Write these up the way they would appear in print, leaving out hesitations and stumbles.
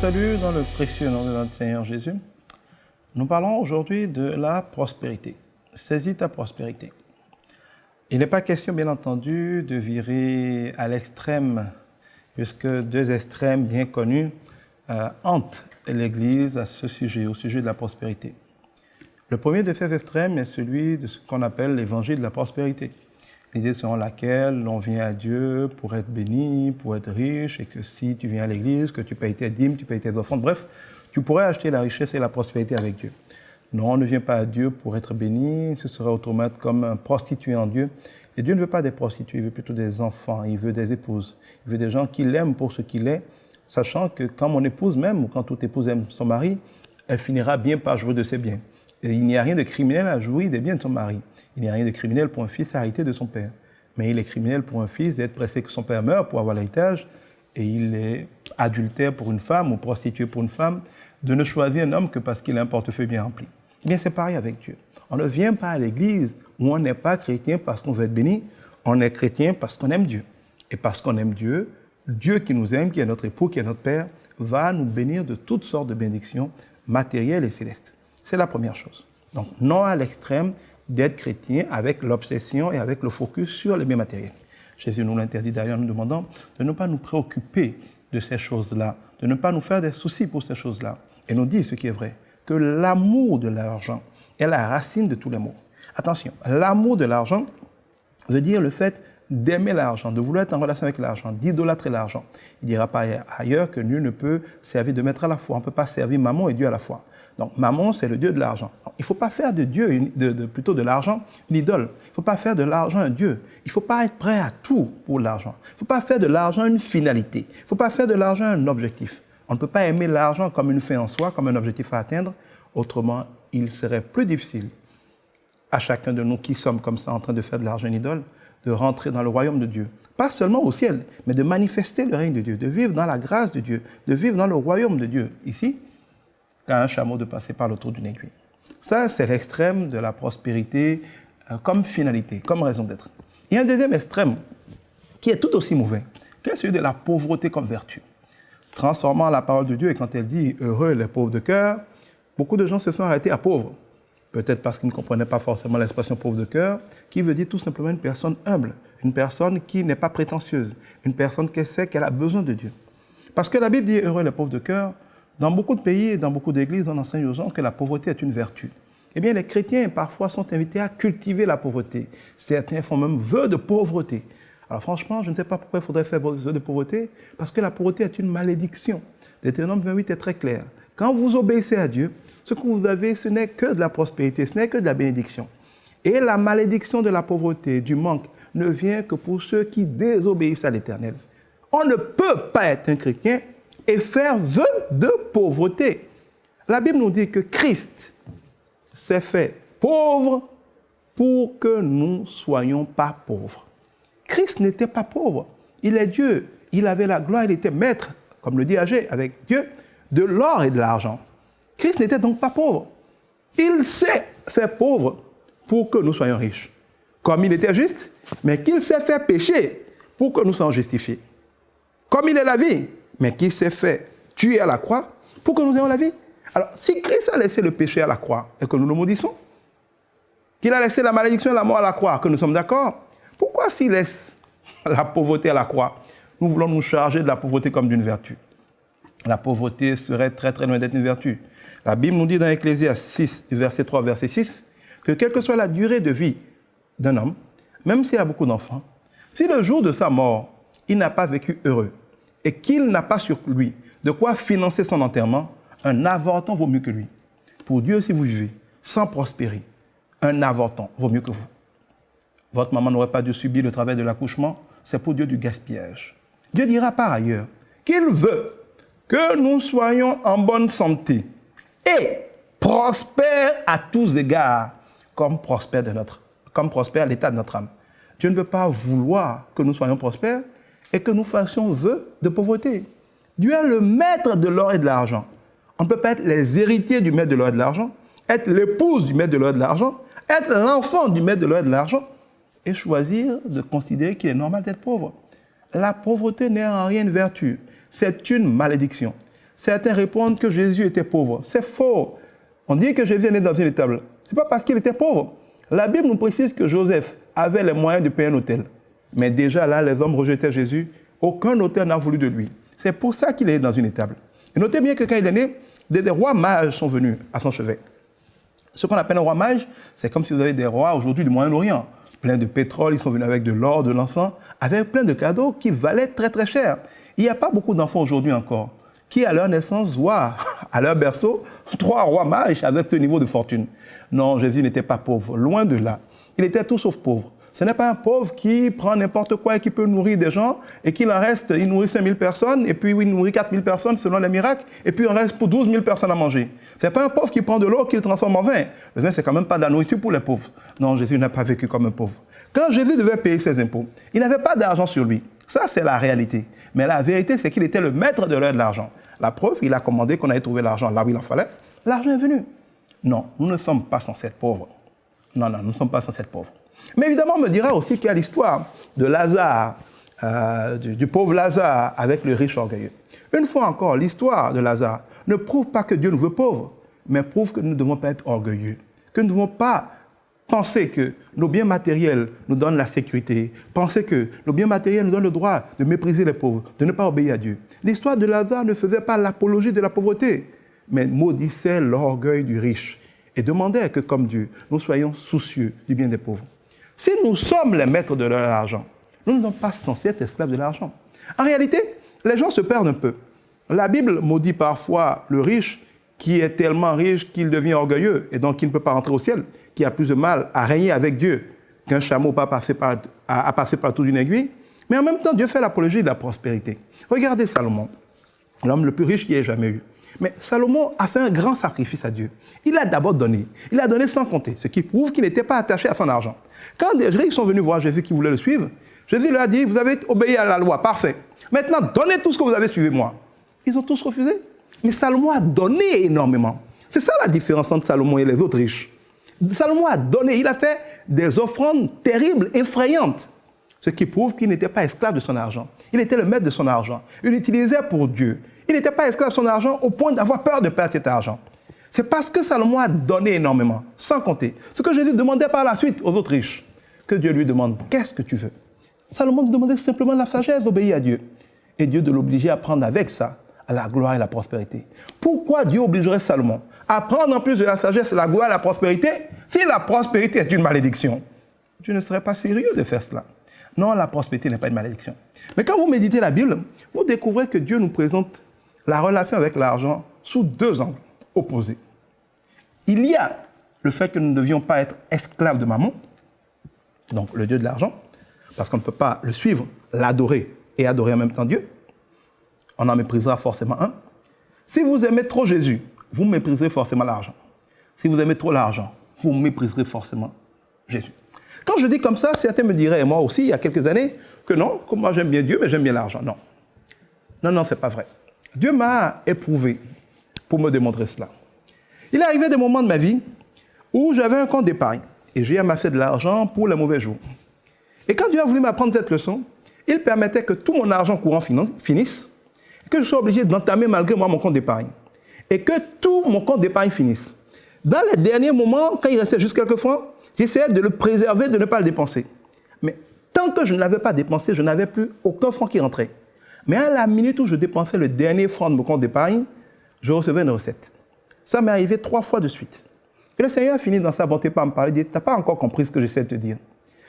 salue dans le précieux nom de notre Seigneur Jésus. Nous parlons aujourd'hui de la prospérité. Saisis ta prospérité. Il n'est pas question, bien entendu, de virer à l'extrême, puisque deux extrêmes bien connus hantent l'Église à ce sujet, au sujet de la prospérité. Le premier de ces extrêmes est celui de ce qu'on appelle l'évangile de la prospérité. L'idée selon laquelle on vient à Dieu pour être béni, pour être riche, et que si tu viens à l'église, que tu payes tes dîmes, tu payes tes offrandes, bref, tu pourrais acheter la richesse et la prospérité avec Dieu. Non, on ne vient pas à Dieu pour être béni, ce serait autrement comme un prostitué en Dieu. Et Dieu ne veut pas des prostituées, il veut plutôt des enfants, il veut des épouses, il veut des gens qui l'aiment pour ce qu'il est, sachant que quand mon épouse m'aime, ou quand toute épouse aime son mari, elle finira bien par jouir de ses biens. Et il n'y a rien de criminel à jouir des biens de son mari. Il n'y a rien de criminel pour un fils à hériter de son père. Mais il est criminel pour un fils d'être pressé que son père meure pour avoir l'héritage. Et il est adultère pour une femme ou prostitué pour une femme de ne choisir un homme que parce qu'il a un portefeuille bien rempli. Eh bien, c'est pareil avec Dieu. On ne vient pas à l'église où on n'est pas chrétien parce qu'on veut être béni. On est chrétien parce qu'on aime Dieu. Et parce qu'on aime Dieu, Dieu qui nous aime, qui est notre époux, qui est notre père, va nous bénir de toutes sortes de bénédictions matérielles et célestes. C'est la première chose. Donc, non à l'extrême d'être chrétien avec l'obsession et avec le focus sur les biens matériels. Jésus nous l'interdit d'ailleurs en nous demandant de ne pas nous préoccuper de ces choses-là, de ne pas nous faire des soucis pour ces choses-là. Et nous dit ce qui est vrai, que l'amour de l'argent est la racine de tous les maux. Attention, l'amour de l'argent veut dire le fait d'aimer l'argent, de vouloir être en relation avec l'argent, d'idolâtrer l'argent. Il dira pas ailleurs que nul ne peut servir de maître à la fois. On ne peut pas servir Mammon et Dieu à la fois. Donc Mammon, c'est le dieu de l'argent. Il ne faut pas faire de Dieu, plutôt de l'argent, une idole. Il ne faut pas faire de l'argent un Dieu. Il ne faut pas être prêt à tout pour l'argent. Il ne faut pas faire de l'argent une finalité. Il ne faut pas faire de l'argent un objectif. On ne peut pas aimer l'argent comme une fin en soi, comme un objectif à atteindre. Autrement, il serait plus difficile à chacun de nous qui sommes comme ça en train de faire de l'argent une idole, de rentrer dans le royaume de Dieu. Pas seulement au ciel, mais de manifester le règne de Dieu, de vivre dans la grâce de Dieu, de vivre dans le royaume de Dieu. Ici, qu'à un chameau de passer par le trou d'une aiguille. Ça, c'est l'extrême de la prospérité comme finalité, comme raison d'être. Il y a un deuxième extrême qui est tout aussi mauvais, qui est celui de la pauvreté comme vertu. Transformant la parole de Dieu, et quand elle dit « heureux les pauvres de cœur », beaucoup de gens se sont arrêtés à pauvres. Peut-être parce qu'ils ne comprenaient pas forcément l'expression « pauvre de cœur », qui veut dire tout simplement une personne humble, une personne qui n'est pas prétentieuse, une personne qui sait qu'elle a besoin de Dieu. Parce que la Bible dit « heureux les pauvres de cœur », dans beaucoup de pays et dans beaucoup d'églises, on enseigne aux gens que la pauvreté est une vertu. Eh bien, les chrétiens, parfois, sont invités à cultiver la pauvreté. Certains font même vœu de pauvreté. Alors, franchement, je ne sais pas pourquoi il faudrait faire vœu de pauvreté, parce que la pauvreté est une malédiction. Deutéronome 28 est très clair. Quand vous obéissez à Dieu, ce que vous avez, ce n'est que de la prospérité, ce n'est que de la bénédiction. Et la malédiction de la pauvreté, du manque, ne vient que pour ceux qui désobéissent à l'Éternel. On ne peut pas être un chrétien et faire vœu de pauvreté. La Bible nous dit que Christ s'est fait pauvre pour que nous ne soyons pas pauvres. Christ n'était pas pauvre. Il est Dieu. Il avait la gloire. Il était maître, comme le dit Agé, avec Dieu, de l'or et de l'argent. Christ n'était donc pas pauvre. Il s'est fait pauvre pour que nous soyons riches. Comme il était juste, mais qu'il s'est fait pécher pour que nous soyons justifiés. Comme il est la vie, mais qui s'est fait tuer à la croix pour que nous ayons la vie. Alors, si Christ a laissé le péché à la croix et que nous le maudissons, qu'il a laissé la malédiction et la mort à la croix, que nous sommes d'accord, pourquoi s'il laisse la pauvreté à la croix, nous voulons nous charger de la pauvreté comme d'une vertu? La pauvreté serait très très loin d'être une vertu. La Bible nous dit dans Ecclésiaste 6, du verset 3 au verset 6, que quelle que soit la durée de vie d'un homme, même s'il a beaucoup d'enfants, si le jour de sa mort, il n'a pas vécu heureux, et qu'il n'a pas sur lui de quoi financer son enterrement, un avorton vaut mieux que lui. Pour Dieu, si vous vivez sans prospérer, un avorton vaut mieux que vous. Votre maman n'aurait pas dû subir le travail de l'accouchement, c'est pour Dieu du gaspillage. Dieu dira par ailleurs qu'il veut que nous soyons en bonne santé et prospères à tous égards, comme prospère l'état de notre âme. Dieu ne veut pas vouloir que nous soyons prospères et que nous fassions vœu de pauvreté. Dieu est le maître de l'or et de l'argent. On ne peut pas être les héritiers du maître de l'or et de l'argent, être l'épouse du maître de l'or et de l'argent, être l'enfant du maître de l'or et de l'argent, et choisir de considérer qu'il est normal d'être pauvre. La pauvreté n'est en rien une vertu, c'est une malédiction. Certains répondent que Jésus était pauvre. C'est faux. On dit que Jésus est né dans une étable. Ce n'est pas parce qu'il était pauvre. La Bible nous précise que Joseph avait les moyens de payer un hôtel. Mais déjà là, les hommes rejetaient Jésus. Aucun hôtel n'a voulu de lui. C'est pour ça qu'il est dans une étable. Et notez bien que quand il est né, des rois mages sont venus à son chevet. Ce qu'on appelle un roi mage, c'est comme si vous avez des rois aujourd'hui du Moyen-Orient, plein de pétrole, ils sont venus avec de l'or, de l'encens, avec plein de cadeaux qui valaient très très cher. Il n'y a pas beaucoup d'enfants aujourd'hui encore qui, à leur naissance, voient à leur berceau 3 rois mages avec ce niveau de fortune. Non, Jésus n'était pas pauvre, loin de là. Il était tout sauf pauvre. Ce n'est pas un pauvre qui prend n'importe quoi et qui peut nourrir des gens et qu'il en reste, il nourrit 5 000 personnes et puis il nourrit 4 000 personnes selon les miracles et puis il en reste pour 12 000 personnes à manger. Ce n'est pas un pauvre qui prend de l'eau qu'il transforme en vin. Le vin, c'est quand même pas de la nourriture pour les pauvres. Non, Jésus n'a pas vécu comme un pauvre. Quand Jésus devait payer ses impôts, il n'avait pas d'argent sur lui. Ça, c'est la réalité. Mais la vérité, c'est qu'il était le maître de l'heure de l'argent. La preuve, il a commandé qu'on allait trouver l'argent là où il en fallait. L'argent est venu. Non, nous ne sommes pas censés être pauvres. Non, nous ne sommes pas censés être pauvres. Mais évidemment, on me dira aussi qu'il y a l'histoire de Lazare, du pauvre Lazare avec le riche orgueilleux. Une fois encore, l'histoire de Lazare ne prouve pas que Dieu nous veut pauvres, mais prouve que nous ne devons pas être orgueilleux, que nous ne devons pas penser que nos biens matériels nous donnent la sécurité, penser que nos biens matériels nous donnent le droit de mépriser les pauvres, de ne pas obéir à Dieu. L'histoire de Lazare ne faisait pas l'apologie de la pauvreté, mais maudissait l'orgueil du riche et demandait que, comme Dieu, nous soyons soucieux du bien des pauvres. Si nous sommes les maîtres de leur argent, nous ne sommes pas censés être esclaves de l'argent. En réalité, les gens se perdent un peu. La Bible maudit parfois le riche qui est tellement riche qu'il devient orgueilleux et donc il ne peut pas rentrer au ciel, qui a plus de mal à régner avec Dieu qu'un chameau à passer par le trou d'une aiguille. Mais en même temps, Dieu fait l'apologie de la prospérité. Regardez Salomon, l'homme le plus riche qu'il ait jamais eu. Mais Salomon a fait un grand sacrifice à Dieu. Il a d'abord donné. Il a donné sans compter, ce qui prouve qu'il n'était pas attaché à son argent. Quand des riches sont venus voir Jésus qui voulait le suivre, Jésus leur a dit, vous avez obéi à la loi, parfait. Maintenant, donnez tout ce que vous avez, suivez-moi. Ils ont tous refusé. Mais Salomon a donné énormément. C'est ça la différence entre Salomon et les autres riches. Salomon a donné, il a fait des offrandes terribles, effrayantes. Ce qui prouve qu'il n'était pas esclave de son argent. Il était le maître de son argent. Il l'utilisait pour Dieu. Il n'était pas esclave de son argent au point d'avoir peur de perdre cet argent. C'est parce que Salomon a donné énormément, sans compter. Ce que Jésus demandait par la suite aux autres riches, que Dieu lui demande, qu'est-ce que tu veux? Salomon demandait simplement la sagesse d'obéir à Dieu. Et Dieu de l'obliger à prendre avec ça à la gloire et la prospérité. Pourquoi Dieu obligerait Salomon à prendre en plus de la sagesse, la gloire et la prospérité, si la prospérité est une malédiction? Dieu ne serait pas sérieux de faire cela. Non, la prospérité n'est pas une malédiction. Mais quand vous méditez la Bible, vous découvrez que Dieu nous présente la relation avec l'argent sous 2 angles opposés. Il y a le fait que nous ne devions pas être esclaves de Mammon, donc le Dieu de l'argent, parce qu'on ne peut pas le suivre, l'adorer et adorer en même temps Dieu. On en méprisera forcément un. Si vous aimez trop Jésus, vous mépriserez forcément l'argent. Si vous aimez trop l'argent, vous mépriserez forcément Jésus. Quand je dis comme ça, certains me diraient, et moi aussi, il y a quelques années, que non, que moi j'aime bien Dieu, mais j'aime bien l'argent. Non. Non, c'est pas vrai. Dieu m'a éprouvé pour me démontrer cela. Il est arrivé des moments de ma vie où j'avais un compte d'épargne et j'ai amassé de l'argent pour les mauvais jours. Et quand Dieu a voulu m'apprendre cette leçon, il permettait que tout mon argent courant finisse, et que je sois obligé d'entamer malgré moi mon compte d'épargne. Et que tout mon compte d'épargne finisse. Dans les derniers moments, quand il restait juste quelques francs, j'essayais de le préserver, de ne pas le dépenser. Mais tant que je ne l'avais pas dépensé, je n'avais plus aucun franc qui rentrait. Mais à la minute où je dépensais le dernier franc de mon compte d'épargne, je recevais une recette. Ça m'est arrivé 3 fois de suite. Et le Seigneur a fini dans sa bonté par me parler, il dit, tu n'as pas encore compris ce que j'essaie de te dire.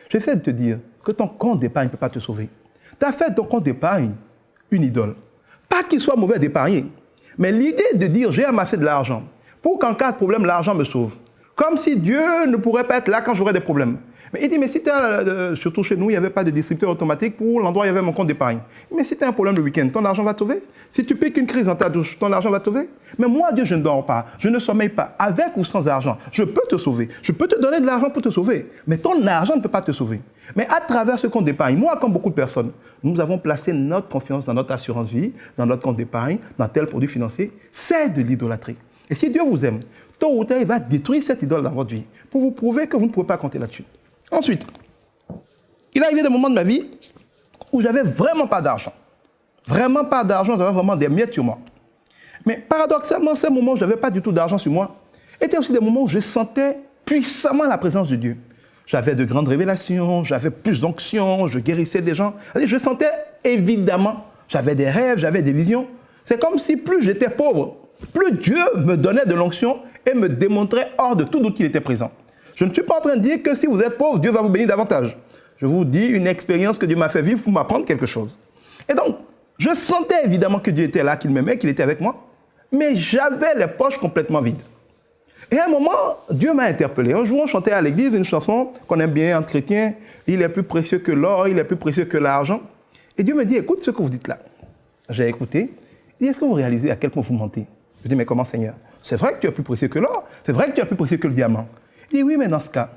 J'essaie de te dire que ton compte d'épargne ne peut pas te sauver. Tu as fait ton compte d'épargne une idole. Pas qu'il soit mauvais d'épargner, mais l'idée de dire j'ai amassé de l'argent pour qu'en cas de problème, l'argent me sauve. Comme si Dieu ne pourrait pas être là quand j'aurais des problèmes. Mais il dit, mais si tu as, surtout chez nous, il n'y avait pas de distributeur automatique pour l'endroit où il y avait mon compte d'épargne. Mais si tu as un problème le week-end, ton argent va te sauver. Si tu piques une crise dans ta douche, ton argent va te sauver. Mais moi, Dieu, je ne dors pas, je ne sommeille pas, avec ou sans argent. Je peux te sauver. Je peux te donner de l'argent pour te sauver. Mais ton argent ne peut pas te sauver. Mais à travers ce compte d'épargne, moi, comme beaucoup de personnes, nous avons placé notre confiance dans notre assurance vie, dans notre compte d'épargne, dans tel produit financier. C'est de l'idolâtrie. Et si Dieu vous aime, tôt ou tard, il va détruire cette idole dans votre vie pour vous prouver que vous ne pouvez pas compter là-dessus. Ensuite, il est arrivé des moments de ma vie où j'avais vraiment pas d'argent. Vraiment pas d'argent, j'avais vraiment des miettes sur moi. Mais paradoxalement, ces moments où je n'avais pas du tout d'argent sur moi étaient aussi des moments où je sentais puissamment la présence de Dieu. J'avais de grandes révélations, j'avais plus d'onction, je guérissais des gens. Je sentais évidemment, j'avais des rêves, j'avais des visions. C'est comme si plus j'étais pauvre, plus Dieu me donnait de l'onction et me démontrait hors de tout doute qu'il était présent. Je ne suis pas en train de dire que si vous êtes pauvre, Dieu va vous bénir davantage. Je vous dis une expérience que Dieu m'a fait vivre pour m'apprendre quelque chose. Et donc, je sentais évidemment que Dieu était là, qu'il m'aimait, qu'il était avec moi, mais j'avais les poches complètement vides. Et à un moment, Dieu m'a interpellé. Un jour, on chantait à l'église une chanson qu'on aime bien entre chrétiens. Il est plus précieux que l'or, il est plus précieux que l'argent. Et Dieu me dit, écoute ce que vous dites là. J'ai écouté. Il dit, est-ce que vous réalisez à quel point vous mentez? Je dis, mais comment, Seigneur? C'est vrai que tu es plus précieux que l'or. C'est vrai que tu es plus précieux que le diamant. Il dit, oui, mais dans ce cas,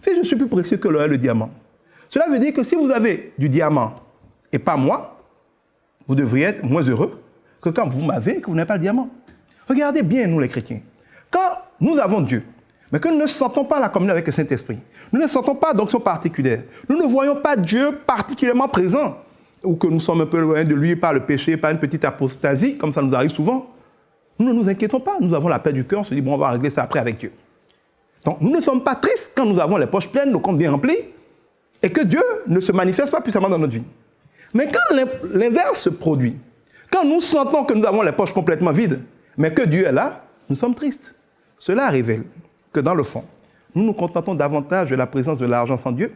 si je suis plus précieux que l'or et le diamant, cela veut dire que si vous avez du diamant et pas moi, vous devriez être moins heureux que quand vous m'avez et que vous n'avez pas le diamant. Regardez bien, nous les chrétiens. Quand nous avons Dieu, mais que nous ne sentons pas la communion avec le Saint-Esprit, nous ne sentons pas d'onction particulière, nous ne voyons pas Dieu particulièrement présent, ou que nous sommes un peu loin de lui par le péché, par une petite apostasie, comme ça nous arrive souvent, nous ne nous inquiétons pas, nous avons la paix du cœur, on se dit, bon, on va régler ça après avec Dieu. Donc, nous ne sommes pas tristes quand nous avons les poches pleines, nos comptes bien remplis, et que Dieu ne se manifeste pas puissamment dans notre vie. Mais quand l'inverse se produit, quand nous sentons que nous avons les poches complètement vides, mais que Dieu est là, nous sommes tristes. Cela révèle que dans le fond, nous nous contentons davantage de la présence de l'argent sans Dieu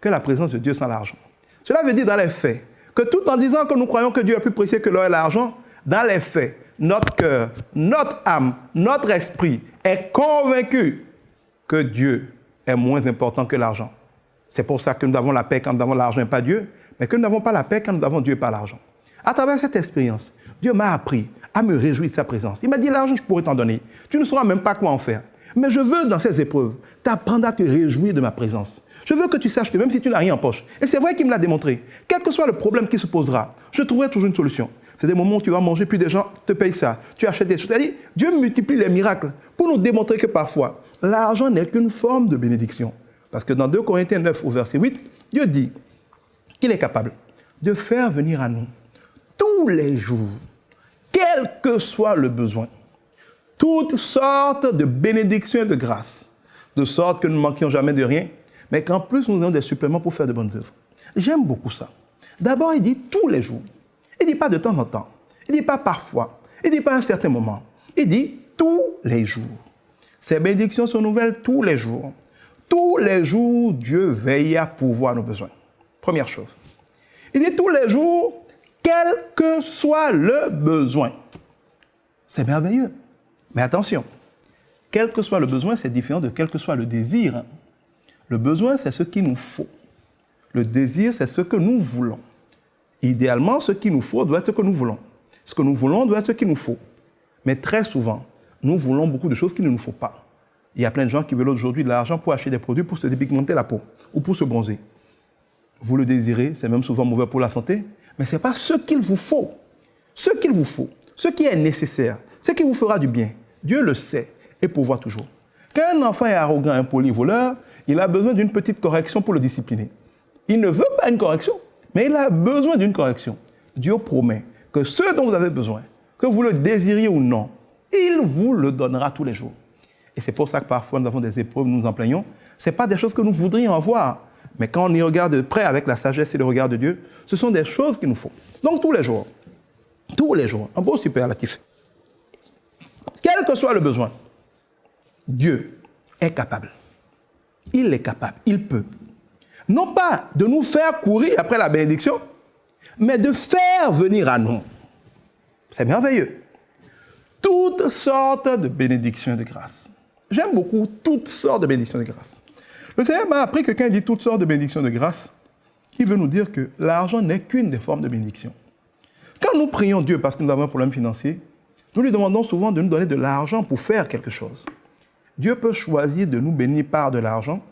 que la présence de Dieu sans l'argent. Cela veut dire dans les faits que tout en disant que nous croyons que Dieu est plus précieux que l'or et l'argent, dans les faits, notre cœur, notre âme, notre esprit est convaincu que Dieu est moins important que l'argent. C'est pour ça que nous avons la paix quand nous avons l'argent et pas Dieu, mais que nous n'avons pas la paix quand nous avons Dieu et pas l'argent. À travers cette expérience, Dieu m'a appris à me réjouir de sa présence. Il m'a dit, l'argent, je pourrais t'en donner. Tu ne sauras même pas quoi en faire. Mais je veux, dans ces épreuves, t'apprendre à te réjouir de ma présence. Je veux que tu saches que même si tu n'as rien en poche, et c'est vrai qu'il me l'a démontré, quel que soit le problème qui se posera, je trouverai toujours une solution. C'est des moments où tu vas manger, puis des gens te payent ça. Tu achètes des choses. C'est-à-dire, Dieu multiplie les miracles pour nous démontrer que parfois, l'argent n'est qu'une forme de bénédiction. Parce que dans 2 Corinthiens 9, au verset 8, Dieu dit qu'il est capable de faire venir à nous tous les jours, quel que soit le besoin, toutes sortes de bénédictions et de grâces, de sorte que nous ne manquions jamais de rien, mais qu'en plus nous ayons des suppléments pour faire de bonnes œuvres. J'aime beaucoup ça. D'abord, il dit tous les jours. Il ne dit pas de temps en temps. Il ne dit pas parfois. Il ne dit pas à un certain moment. Il dit tous les jours. Ces bénédictions sont nouvelles tous les jours. Tous les jours, Dieu veille à pourvoir nos besoins. Première chose. Il dit tous les jours, quel que soit le besoin. C'est merveilleux. Mais attention, quel que soit le besoin, c'est différent de quel que soit le désir. Le besoin, c'est ce qu'il nous faut. Le désir, c'est ce que nous voulons. Idéalement, ce qu'il nous faut doit être ce que nous voulons. Ce que nous voulons doit être ce qu'il nous faut. Mais très souvent, nous voulons beaucoup de choses qu'il ne nous faut pas. Il y a plein de gens qui veulent aujourd'hui de l'argent pour acheter des produits pour se dépigmenter la peau ou pour se bronzer. Vous le désirez, c'est même souvent mauvais pour la santé, mais ce n'est pas ce qu'il vous faut. Ce qu'il vous faut, ce qui est nécessaire, ce qui vous fera du bien, Dieu le sait et pourvoit toujours. Quand un enfant est arrogant, impoli, voleur, il a besoin d'une petite correction pour le discipliner. Il ne veut pas une correction, mais il a besoin d'une correction. Dieu promet que ce dont vous avez besoin, que vous le désiriez ou non, il vous le donnera tous les jours. Et c'est pour ça que parfois nous avons des épreuves, nous nous en plaignons. Ce n'est pas des choses que nous voudrions avoir. Mais quand on y regarde de près avec la sagesse et le regard de Dieu, ce sont des choses qu'il nous faut. Donc tous les jours, un beau superlatif. Quel que soit le besoin, Dieu est capable. Il est capable, il peut. Non pas de nous faire courir après la bénédiction, mais de faire venir à nous. C'est merveilleux. Toutes sortes de bénédictions et de grâces. J'aime beaucoup toutes sortes de bénédictions et de grâces. Le Seigneur m'a appris que quand il dit toutes sortes de bénédictions et de grâces, il veut nous dire que l'argent n'est qu'une des formes de bénédiction. Quand nous prions Dieu parce que nous avons un problème financier, nous lui demandons souvent de nous donner de l'argent pour faire quelque chose. Dieu peut choisir de nous bénir par de l'argent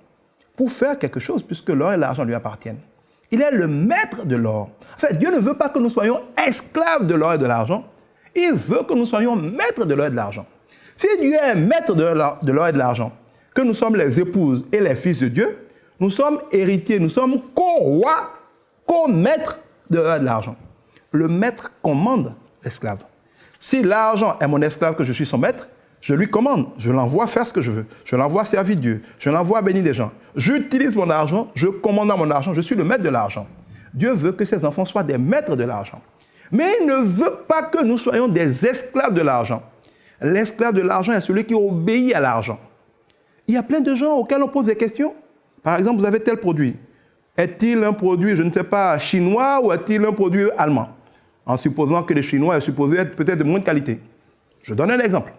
pour faire quelque chose, puisque l'or et l'argent lui appartiennent. Il est le maître de l'or. En fait, Dieu ne veut pas que nous soyons esclaves de l'or et de l'argent. Il veut que nous soyons maîtres de l'or et de l'argent. Si Dieu est maître de l'or et de l'argent, que nous sommes les épouses et les fils de Dieu, nous sommes héritiers, nous sommes co-rois, co-maîtres de l'or et de l'argent. Le maître commande l'esclave. Si l'argent est mon esclave, que je suis son maître, je lui commande, je l'envoie faire ce que je veux, je l'envoie servir Dieu, je l'envoie bénir des gens. J'utilise mon argent, je commande à mon argent, je suis le maître de l'argent. Dieu veut que ses enfants soient des maîtres de l'argent. Mais il ne veut pas que nous soyons des esclaves de l'argent. L'esclave de l'argent est celui qui obéit à l'argent. Il y a plein de gens auxquels on pose des questions. Par exemple, vous avez tel produit. Est-il un produit, je ne sais pas, chinois ou est-il un produit allemand? En supposant que les Chinois est supposé être peut-être de moins de qualité. Je donne un exemple.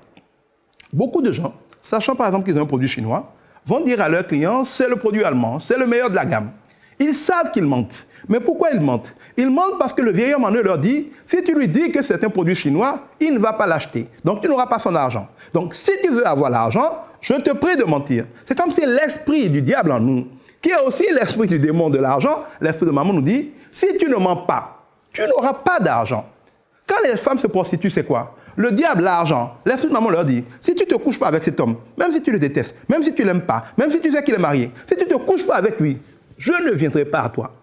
Beaucoup de gens, sachant par exemple qu'ils ont un produit chinois, vont dire à leurs clients, c'est le produit allemand, c'est le meilleur de la gamme. Ils savent qu'ils mentent. Mais pourquoi ils mentent? Ils mentent parce que le vieil homme en eux leur dit, si tu lui dis que c'est un produit chinois, il ne va pas l'acheter. Donc tu n'auras pas son argent. Donc si tu veux avoir l'argent, je te prie de mentir. C'est comme si l'esprit du diable en nous, qui est aussi l'esprit du démon de l'argent, l'esprit de maman nous dit, si tu ne mens pas, tu n'auras pas d'argent. Quand les femmes se prostituent, c'est quoi? Le diable, l'argent, l'esprit de maman leur dit, si tu ne te couches pas avec cet homme, même si tu le détestes, même si tu ne l'aimes pas, même si tu sais qu'il est marié, si tu ne te couches pas avec lui, je ne viendrai pas à toi.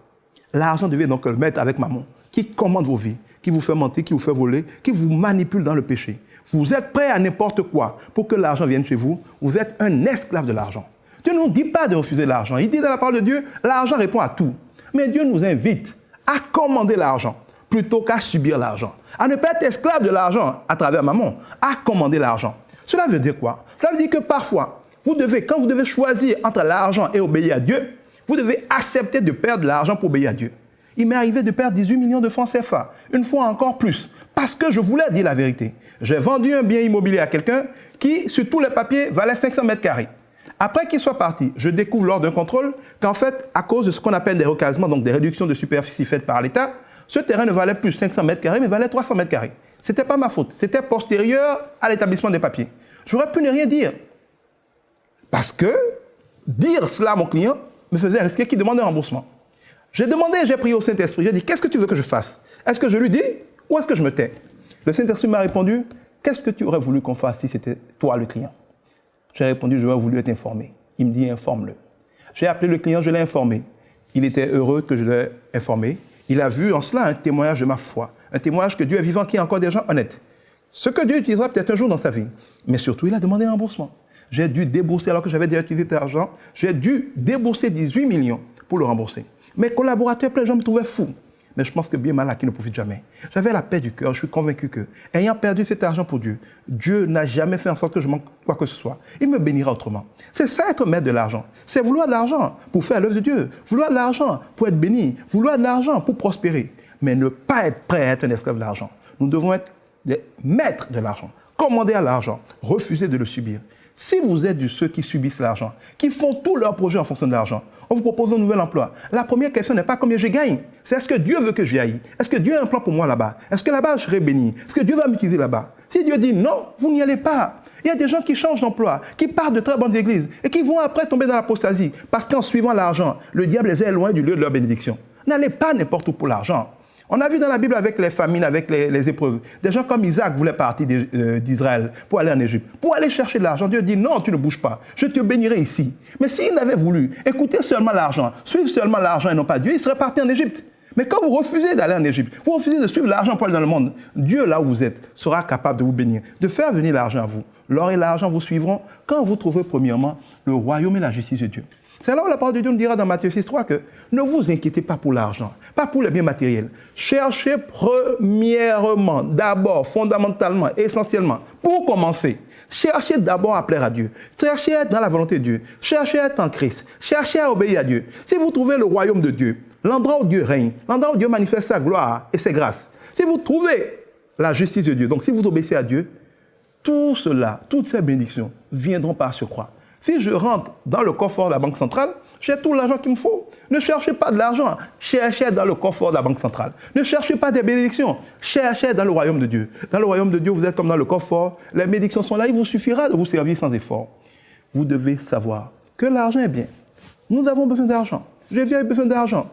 L'argent devient donc le maître avec maman, qui commande vos vies, qui vous fait mentir, qui vous fait voler, qui vous manipule dans le péché. Vous êtes prêt à n'importe quoi pour que l'argent vienne chez vous. Vous êtes un esclave de l'argent. Dieu ne nous dit pas de refuser l'argent. Il dit dans la parole de Dieu, l'argent répond à tout. Mais Dieu nous invite à commander l'argent plutôt qu'à subir l'argent. À ne pas être esclave de l'argent à travers maman, à commander l'argent. Cela veut dire quoi? Cela veut dire que parfois, quand vous devez choisir entre l'argent et obéir à Dieu, vous devez accepter de perdre l'argent pour obéir à Dieu. Il m'est arrivé de perdre 18 millions de francs CFA, une fois encore plus, parce que je voulais dire la vérité. J'ai vendu un bien immobilier à quelqu'un qui, sur tous les papiers, valait 500 mètres carrés. Après qu'il soit parti, je découvre lors d'un contrôle qu'en fait, à cause de ce qu'on appelle des recasements, donc des réductions de superficie faites par l'État, ce terrain ne valait plus 500 mètres carrés, mais valait 300 mètres carrés. Ce n'était pas ma faute, c'était postérieur à l'établissement des papiers. J'aurais pu ne rien dire. Parce que dire cela à mon client me faisait risquer qu'il demande un remboursement. J'ai prié au Saint-Esprit, j'ai dit, qu'est-ce que tu veux que je fasse? Est-ce que je lui dis ou est-ce que je me tais? Le Saint-Esprit m'a répondu, qu'est-ce que tu aurais voulu qu'on fasse si c'était toi le client? J'ai répondu, j'aurais voulu être informé. Il me dit, informe-le. J'ai appelé le client, je l'ai informé. Il était heureux que je l'ai informé. Il a vu en cela un témoignage de ma foi, un témoignage que Dieu est vivant, qu'il y a encore des gens honnêtes. Ce que Dieu utilisera peut-être un jour dans sa vie. Mais surtout, il a demandé un remboursement. J'ai dû débourser, alors que j'avais déjà utilisé cet argent, j'ai dû débourser 18 millions pour le rembourser. Mes collaborateurs, plein de gens me trouvaient fou. Mais je pense que bien mal à qui ne profite jamais. J'avais la paix du cœur, je suis convaincu que, ayant perdu cet argent pour Dieu, Dieu n'a jamais fait en sorte que je manque quoi que ce soit. Il me bénira autrement. C'est ça être maître de l'argent. C'est vouloir de l'argent pour faire l'œuvre de Dieu. Vouloir de l'argent pour être béni. Vouloir de l'argent pour prospérer. Mais ne pas être prêt à être un esclave de l'argent. Nous devons être des maîtres de l'argent. Commander à l'argent. Refuser de le subir. Si vous êtes de ceux qui subissent l'argent, qui font tous leurs projets en fonction de l'argent, on vous propose un nouvel emploi. La première question n'est pas combien je gagne, c'est est-ce que Dieu veut que j'y aille? Est-ce que Dieu a un plan pour moi là-bas? Est-ce que là-bas je serai béni? Est-ce que Dieu va m'utiliser là-bas? Si Dieu dit non, vous n'y allez pas. Il y a des gens qui changent d'emploi, qui partent de très bonnes églises et qui vont après tomber dans l'apostasie parce qu'en suivant l'argent, le diable les est loin du lieu de leur bénédiction. N'allez pas n'importe où pour l'argent. On a vu dans la Bible avec les famines, avec les épreuves, des gens comme Isaac voulaient partir d'Israël pour aller en Égypte, pour aller chercher de l'argent. Dieu dit non, tu ne bouges pas, je te bénirai ici. Mais s'il avait voulu écouter seulement l'argent, suivre seulement l'argent et non pas Dieu, il serait parti en Égypte. Mais quand vous refusez d'aller en Égypte, vous refusez de suivre l'argent pour aller dans le monde, Dieu, là où vous êtes, sera capable de vous bénir, de faire venir l'argent à vous. L'or et l'argent vous suivront quand vous trouverez premièrement le royaume et la justice de Dieu. C'est là où la parole de Dieu nous dira dans Matthieu 6,3 que ne vous inquiétez pas pour l'argent, pas pour les biens matériels. Cherchez premièrement, d'abord, fondamentalement, essentiellement, pour commencer. Cherchez d'abord à plaire à Dieu. Cherchez à être dans la volonté de Dieu. Cherchez à être en Christ. Cherchez à obéir à Dieu. Si vous trouvez le royaume de Dieu, l'endroit où Dieu règne, l'endroit où Dieu manifeste sa gloire et ses grâces, si vous trouvez la justice de Dieu, donc si vous obéissez à Dieu, tout cela, toutes ces bénédictions viendront par surcroît. Si je rentre dans le coffre de la Banque centrale, j'ai tout l'argent qu'il me faut. Ne cherchez pas de l'argent, cherchez dans le coffre de la Banque centrale. Ne cherchez pas des bénédictions, cherchez dans le royaume de Dieu. Dans le royaume de Dieu, vous êtes comme dans le coffre, les bénédictions sont là, il vous suffira de vous servir sans effort. Vous devez savoir que l'argent est bien. Nous avons besoin d'argent. J'ai besoin d'argent.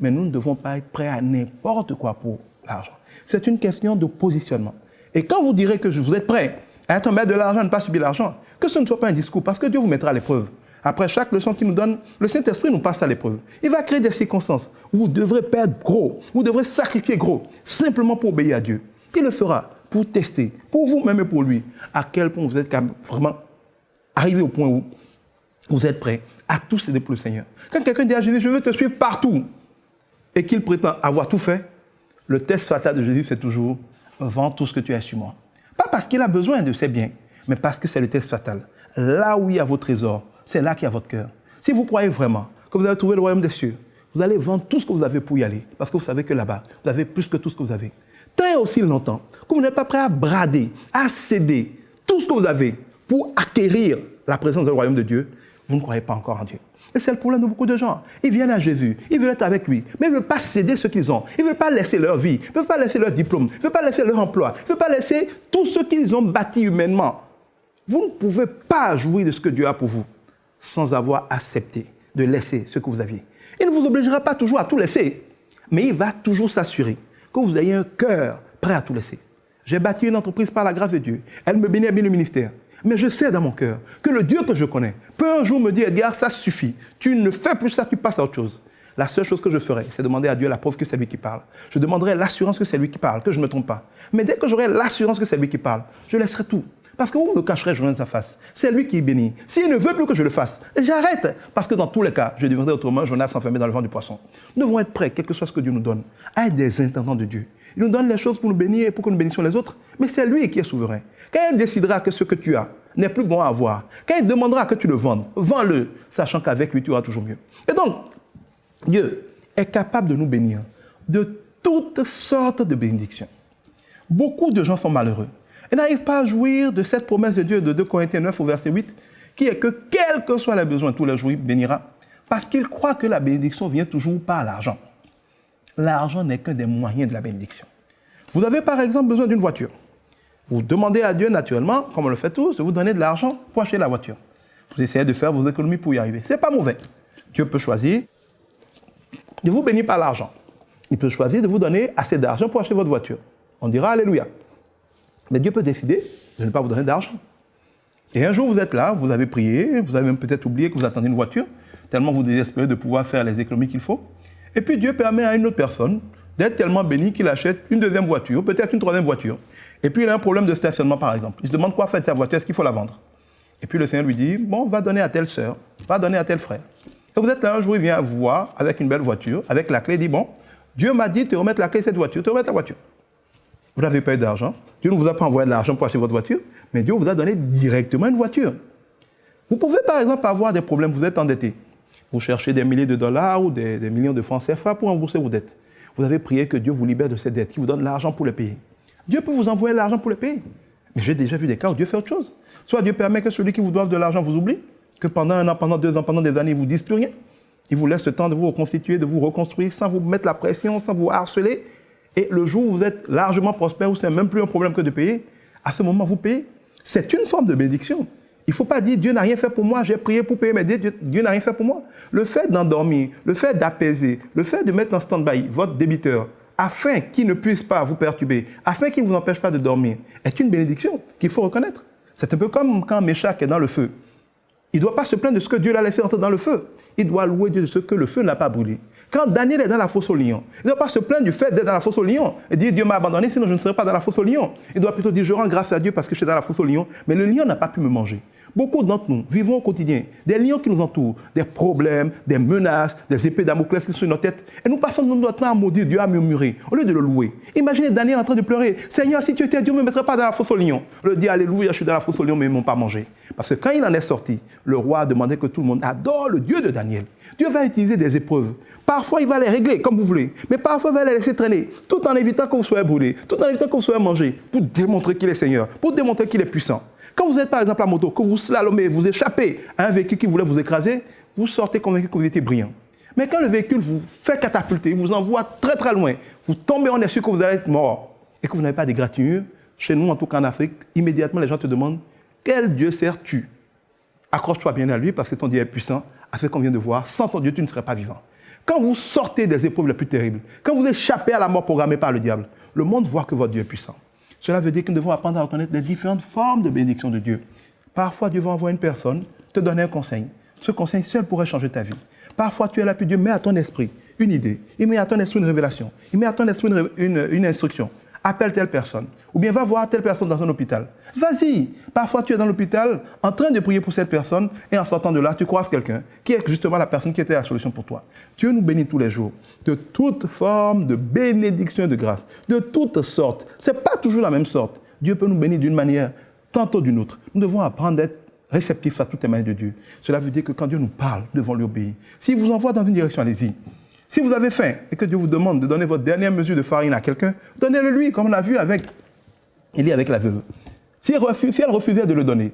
Mais nous ne devons pas être prêts à n'importe quoi pour l'argent. C'est une question de positionnement. Et quand vous direz que vous êtes prêt à être un maître de l'argent, à ne pas subir l'argent, que ce ne soit pas un discours, parce que Dieu vous mettra à l'épreuve. Après chaque leçon qu'il nous donne, le Saint-Esprit nous passe à l'épreuve. Il va créer des circonstances où vous devrez perdre gros, vous devrez sacrifier gros, simplement pour obéir à Dieu. Il le fera pour tester, pour vous-même et pour lui, à quel point vous êtes vraiment arrivé au point où vous êtes prêt à tout céder pour le Seigneur. Quand quelqu'un dit à Jésus, je veux te suivre partout, et qu'il prétend avoir tout fait, le test fatal de Jésus, c'est toujours « vends tout ce que tu as sur moi ». Pas parce qu'il a besoin de ses biens, mais parce que c'est le test fatal. Là où il y a vos trésors, c'est là qu'il y a votre cœur. Si vous croyez vraiment que vous avez trouvé le royaume des cieux, vous allez vendre tout ce que vous avez pour y aller, parce que vous savez que là-bas, vous avez plus que tout ce que vous avez. Tant et aussi longtemps que vous n'êtes pas prêt à brader, à céder tout ce que vous avez pour acquérir la présence du royaume de Dieu, vous ne croyez pas encore en Dieu. Et c'est le problème de beaucoup de gens. Ils viennent à Jésus, ils veulent être avec lui, mais ils ne veulent pas céder ce qu'ils ont. Ils ne veulent pas laisser leur vie, ils ne veulent pas laisser leur diplôme, ils ne veulent pas laisser leur emploi, ils ne veulent pas laisser tout ce qu'ils ont bâti humainement. Vous ne pouvez pas jouir de ce que Dieu a pour vous sans avoir accepté de laisser ce que vous aviez. Il ne vous obligera pas toujours à tout laisser, mais il va toujours s'assurer que vous ayez un cœur prêt à tout laisser. J'ai bâti une entreprise par la grâce de Dieu. Elle me bénit à bien le ministère. Mais je sais dans mon cœur que le Dieu que je connais peut un jour me dire, Edgar, ça suffit. Tu ne fais plus ça, tu passes à autre chose. La seule chose que je ferai, c'est demander à Dieu la preuve que c'est lui qui parle. Je demanderai l'assurance que c'est lui qui parle, que je ne me trompe pas. Mais dès que j'aurai l'assurance que c'est lui qui parle, je laisserai tout. Parce que vous me cacherez joindre sa face. C'est lui qui est béni. S'il ne veut plus que je le fasse, j'arrête. Parce que dans tous les cas, je deviendrai autrement Jonas enfermé dans le ventre du poisson. Nous devons être prêts, quel que soit ce que Dieu nous donne, à être des intendants de Dieu. Il nous donne les choses pour nous bénir et pour que nous bénissions les autres. Mais c'est lui qui est souverain. Quand il décidera que ce que tu as n'est plus bon à avoir, quand il demandera que tu le vendes, vends-le, sachant qu'avec lui, tu auras toujours mieux. Et donc, Dieu est capable de nous bénir de toutes sortes de bénédictions. Beaucoup de gens sont malheureux et n'arrivent pas à jouir de cette promesse de Dieu de 2 Corinthiens 9 au verset 8, qui est que quels que soient les besoins, tous les jours, il bénira, parce qu'ils croient que la bénédiction vient toujours par l'argent. L'argent n'est qu'un des moyens de la bénédiction. Vous avez par exemple besoin d'une voiture. Vous demandez à Dieu naturellement, comme on le fait tous, de vous donner de l'argent pour acheter la voiture. Vous essayez de faire vos économies pour y arriver. Ce n'est pas mauvais. Dieu peut choisir de vous bénir par l'argent. Il peut choisir de vous donner assez d'argent pour acheter votre voiture. On dira Alléluia. Mais Dieu peut décider de ne pas vous donner d'argent. Et un jour, vous êtes là, vous avez prié, vous avez même peut-être oublié que vous attendez une voiture, tellement vous désespérez de pouvoir faire les économies qu'il faut. Et puis Dieu permet à une autre personne d'être tellement béni qu'il achète une deuxième voiture, peut-être une troisième voiture. Et puis il a un problème de stationnement, par exemple. Il se demande quoi faire de sa voiture, est-ce qu'il faut la vendre? Et puis le Seigneur lui dit, bon, va donner à telle sœur, va donner à tel frère. Et vous êtes là un jour, il vient vous voir avec une belle voiture, avec la clé, il dit, bon, Dieu m'a dit de te remettre la clé de cette voiture, te remettre la voiture. Vous n'avez pas eu d'argent, Dieu ne vous a pas envoyé de l'argent pour acheter votre voiture, mais Dieu vous a donné directement une voiture. Vous pouvez par exemple avoir des problèmes, vous êtes endetté. Vous cherchez des milliers de dollars ou des millions de francs CFA pour rembourser vos dettes. Vous avez prié que Dieu vous libère de ces dettes, qu'il vous donne l'argent pour les payer. Dieu peut vous envoyer l'argent pour les payer. Mais j'ai déjà vu des cas où Dieu fait autre chose. Soit Dieu permet que celui qui vous doit de l'argent vous oublie, que pendant 1 an, pendant 2 ans, pendant des années, il ne vous dise plus rien. Il vous laisse le temps de vous reconstituer, de vous reconstruire, sans vous mettre la pression, sans vous harceler. Et le jour où vous êtes largement prospère, où ce n'est même plus un problème que de payer, à ce moment, vous payez. C'est une forme de bénédiction. Il ne faut pas dire Dieu n'a rien fait pour moi, j'ai prié pour payer mes dettes, Dieu n'a rien fait pour moi. Le fait d'endormir, le fait d'apaiser, le fait de mettre en stand-by votre débiteur, afin qu'il ne puisse pas vous perturber, afin qu'il ne vous empêche pas de dormir, est une bénédiction qu'il faut reconnaître. C'est un peu comme quand Méchak est dans le feu. Il ne doit pas se plaindre de ce que Dieu l'a laissé entrer dans le feu. Il doit louer Dieu de ce que le feu n'a pas brûlé. Quand Daniel est dans la fosse au lion, il ne doit pas se plaindre du fait d'être dans la fosse au lion et dire Dieu m'a abandonné, sinon je ne serai pas dans la fosse au lion. Il doit plutôt dire je rends grâce à Dieu parce que je suis dans la fosse au lion, mais le lion n'a pas pu me manger. Beaucoup d'entre nous vivons au quotidien des lions qui nous entourent, des problèmes, des menaces, des épées Damoclès qui sont sur nos têtes. Et nous passons notre temps à maudire Dieu, à murmurer, au lieu de le louer. Imaginez Daniel en train de pleurer. Seigneur, si tu étais Dieu, ne me mettrais pas dans la fosse au lion. Le dit, alléluia, je suis dans la fosse au lion, mais ils ne m'ont pas mangé. Parce que quand il en est sorti, le roi a demandé que tout le monde adore le Dieu de Daniel. Dieu va utiliser des épreuves. Parfois, il va les régler comme vous voulez. Mais parfois, il va les laisser traîner, tout en évitant que vous soyez brûlés, tout en évitant que vous soyez mangés, pour démontrer qu'il est Seigneur, pour démontrer qu'il est puissant. Quand vous êtes par exemple à moto, que vous slalomez, vous échappez à un véhicule qui voulait vous écraser, vous sortez convaincu que vous étiez brillant. Mais quand le véhicule vous fait catapulter, il vous envoie très très loin, vous tombez, on est sûr que vous allez être mort et que vous n'avez pas d'égratignure, chez nous en tout cas en Afrique, immédiatement les gens te demandent quel Dieu sers-tu? Accroche-toi bien à lui parce que ton Dieu est puissant, à ce qu'on vient de voir, sans ton Dieu tu ne serais pas vivant. Quand vous sortez des épreuves les plus terribles, quand vous échappez à la mort programmée par le diable, le monde voit que votre Dieu est puissant. Cela veut dire que nous devons apprendre à reconnaître les différentes formes de bénédiction de Dieu. Parfois, Dieu va envoyer une personne te donner un conseil. Ce conseil seul pourrait changer ta vie. Parfois, tu es là, puis Dieu met à ton esprit une idée. Il met à ton esprit une révélation. Il met à ton esprit une instruction. appelle telle personne. Ou bien va voir telle personne dans un hôpital. Vas-y. Parfois, tu es dans l'hôpital en train de prier pour cette personne et en sortant de là, tu croises quelqu'un qui est justement la personne qui était la solution pour toi. Dieu nous bénit tous les jours de toute forme de bénédiction et de grâce, de toutes sortes. Ce n'est pas toujours la même sorte. Dieu peut nous bénir d'une manière, tantôt d'une autre. Nous devons apprendre d'être réceptifs à toutes les manières de Dieu. Cela veut dire que quand Dieu nous parle, nous devons lui obéir. S'il vous envoie dans une direction, allez-y. Si vous avez faim et que Dieu vous demande de donner votre dernière mesure de farine à quelqu'un, donnez-le lui, comme on l'a vu avec Élie avec la veuve. Si elle refusait de le donner,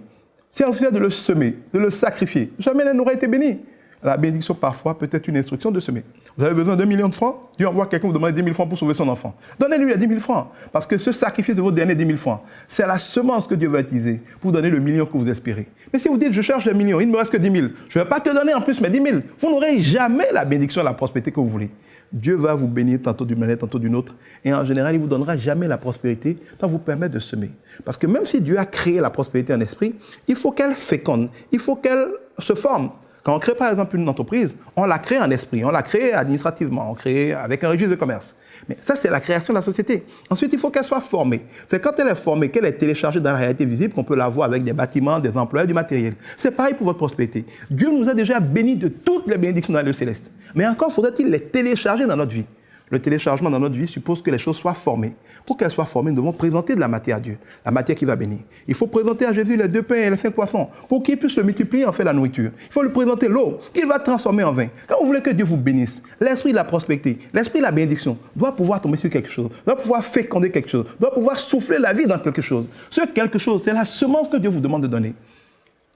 si elle refusait de le semer, de le sacrifier, jamais elle n'aurait été bénie. La bénédiction, parfois, peut être une instruction de semer. Vous avez besoin d'1 million de francs, Dieu envoie quelqu'un vous demander 10 000 francs pour sauver son enfant. Donnez-lui les 10 000 francs, parce que ce sacrifice de vos derniers 10 000 francs, c'est la semence que Dieu va utiliser pour donner le million que vous espérez. Mais si vous dites, je cherche le million, il ne me reste que 10 000, je ne vais pas te donner en plus mes 10 000, vous n'aurez jamais la bénédiction et la prospérité que vous voulez. Dieu va vous bénir tantôt d'une manière, tantôt d'une autre. Et en général, il ne vous donnera jamais la prospérité tant vous permettre de semer. Parce que même si Dieu a créé la prospérité en esprit, il faut qu'elle féconde, il faut qu'elle se forme. Quand on crée par exemple une entreprise, on la crée en esprit, on la crée administrativement, on la crée avec un registre de commerce. Mais ça, c'est la création de la société. Ensuite, il faut qu'elle soit formée. C'est quand elle est formée, qu'elle est téléchargée dans la réalité visible, qu'on peut la voir avec des bâtiments, des employés, du matériel. C'est pareil pour votre prospérité. Dieu nous a déjà bénis de toutes les bénédictions dans le céleste. Mais encore faudrait-il les télécharger dans notre vie. Le téléchargement dans notre vie suppose que les choses soient formées. Pour qu'elles soient formées, nous devons présenter de la matière à Dieu, la matière qui va bénir. Il faut présenter à Jésus les 2 pains et les 5 poissons pour qu'il puisse le multiplier en fait la nourriture. Il faut lui présenter l'eau qu'il va transformer en vin. Quand vous voulez que Dieu vous bénisse, l'esprit de la prospérité, l'esprit de la bénédiction doit pouvoir tomber sur quelque chose, doit pouvoir féconder quelque chose, doit pouvoir souffler la vie dans quelque chose. Ce quelque chose, c'est la semence que Dieu vous demande de donner.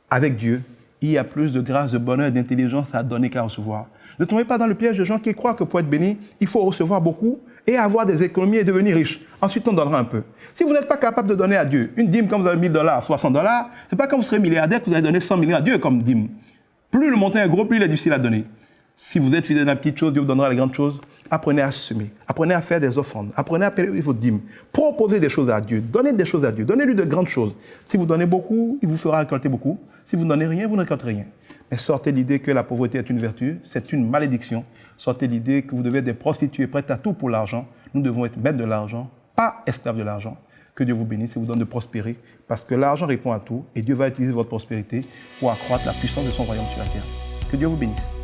Avec Dieu, il y a plus de grâce, de bonheur, d'intelligence à donner qu'à recevoir. Ne tombez pas dans le piège de gens qui croient que pour être béni, il faut recevoir beaucoup et avoir des économies et devenir riche. Ensuite, on donnera un peu. Si vous n'êtes pas capable de donner à Dieu une dîme quand vous avez $1 000, $60, ce n'est pas quand vous serez milliardaire que vous allez donner 100 millions à Dieu comme dîme. Plus le montant est gros, plus il est difficile à donner. Si vous êtes fidèle à la petite chose, Dieu vous donnera les grandes choses. Apprenez à semer, apprenez à faire des offrandes, apprenez à payer vos dîmes. Proposez des choses à Dieu, donnez des choses à Dieu, donnez-lui de grandes choses. Si vous donnez beaucoup, il vous fera récolter beaucoup. Si vous ne donnez rien, vous ne récolterez rien. Mais sortez l'idée que la pauvreté est une vertu, c'est une malédiction. Sortez l'idée que vous devez être des prostituées prêtes à tout pour l'argent. Nous devons être maîtres de l'argent, pas esclaves de l'argent. Que Dieu vous bénisse et vous donne de prospérer, parce que l'argent répond à tout et Dieu va utiliser votre prospérité pour accroître la puissance de son royaume sur la terre. Que Dieu vous bénisse.